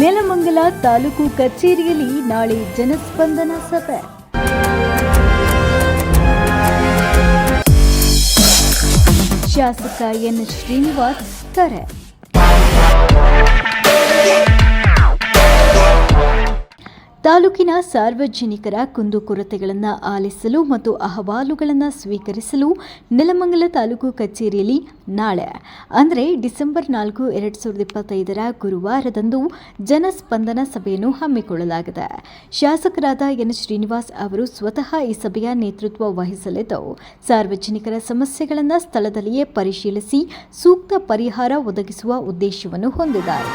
ನೆಲಮಂಗಲ ತಾಲೂಕು ಕಚೇರಿಯಲ್ಲಿ ನಾಳೆ ಜನಸ್ಪಂದನ ಸಭೆ. ಶಾಸಕ ಎನ್ ಶ್ರೀನಿವಾಸ್ ಕರೆ. ತಾಲೂಕಿನ ಸಾರ್ವಜನಿಕರ ಕುಂದುಕೊರತೆಗಳನ್ನು ಆಲಿಸಲು ಮತ್ತು ಅಹವಾಲುಗಳನ್ನು ಸ್ವೀಕರಿಸಲು ನೆಲಮಂಗಲ ತಾಲೂಕು ಕಚೇರಿಯಲ್ಲಿ ನಾಳೆ ಅಂದರೆ ಡಿಸೆಂಬರ್ 4, 2025 ಗುರುವಾರದಂದು ಜನಸ್ಪಂದನ ಸಭೆಯನ್ನು ಹಮ್ಮಿಕೊಳ್ಳಲಾಗಿದೆ. ಶಾಸಕರಾದ ಎನ್ ಶ್ರೀನಿವಾಸ್ ಅವರು ಸ್ವತಃ ಈ ಸಭೆಯ ನೇತೃತ್ವ ವಹಿಸಲಿದ್ದು, ಸಾರ್ವಜನಿಕರ ಸಮಸ್ಯೆಗಳನ್ನು ಸ್ಥಳದಲ್ಲಿಯೇ ಪರಿಶೀಲಿಸಿ ಸೂಕ್ತ ಪರಿಹಾರ ಒದಗಿಸುವ ಉದ್ದೇಶವನ್ನು ಹೊಂದಿದ್ದಾರೆ.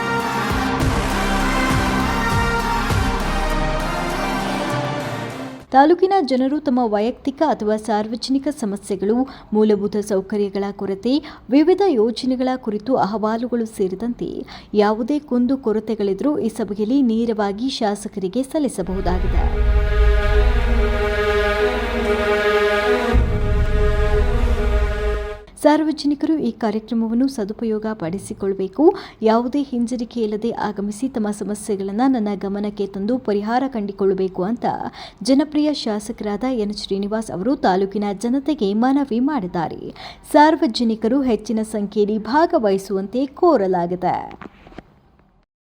ತಾಲೂಕಿನ ಜನರು ತಮ್ಮ ವೈಯಕ್ತಿಕ ಅಥವಾ ಸಾರ್ವಜನಿಕ ಸಮಸ್ಯೆಗಳು, ಮೂಲಭೂತ ಸೌಕರ್ಯಗಳ ಕೊರತೆ, ವಿವಿಧ ಯೋಜನೆಗಳ ಕುರಿತು ಅಹವಾಲುಗಳು ಸೇರಿದಂತೆ ಯಾವುದೇ ಕುಂದು ಕೊರತೆಗಳಿದ್ದರೂ ಈ ಸಭೆಯಲ್ಲಿ ನೇರವಾಗಿ ಶಾಸಕರಿಗೆ ಸಲ್ಲಿಸಬಹುದಾಗಿದೆ. ಸಾರ್ವಜನಿಕರು ಈ ಕಾರ್ಯಕ್ರಮವನ್ನು ಸದುಪಯೋಗ ಪಡಿಸಿಕೊಳ್ಳಬೇಕು. ಯಾವುದೇ ಹಿಂಜರಿಕೆ ಇಲ್ಲದೆ ಆಗಮಿಸಿ ತಮ್ಮ ಸಮಸ್ಯೆಗಳನ್ನು ನನ್ನ ಗಮನಕ್ಕೆ ತಂದು ಪರಿಹಾರ ಕಂಡುಕೊಳ್ಳಬೇಕು ಅಂತ ಜನಪ್ರಿಯ ಶಾಸಕರಾದ ಎನ್ ಶ್ರೀನಿವಾಸ್ ಅವರು ತಾಲೂಕಿನ ಜನತೆಗೆ ಮನವಿ ಮಾಡಿದ್ದಾರೆ. ಸಾರ್ವಜನಿಕರು ಹೆಚ್ಚಿನ ಸಂಖ್ಯೆಯಲ್ಲಿ ಭಾಗವಹಿಸುವಂತೆ ಕೋರಲಾಗಿದೆ.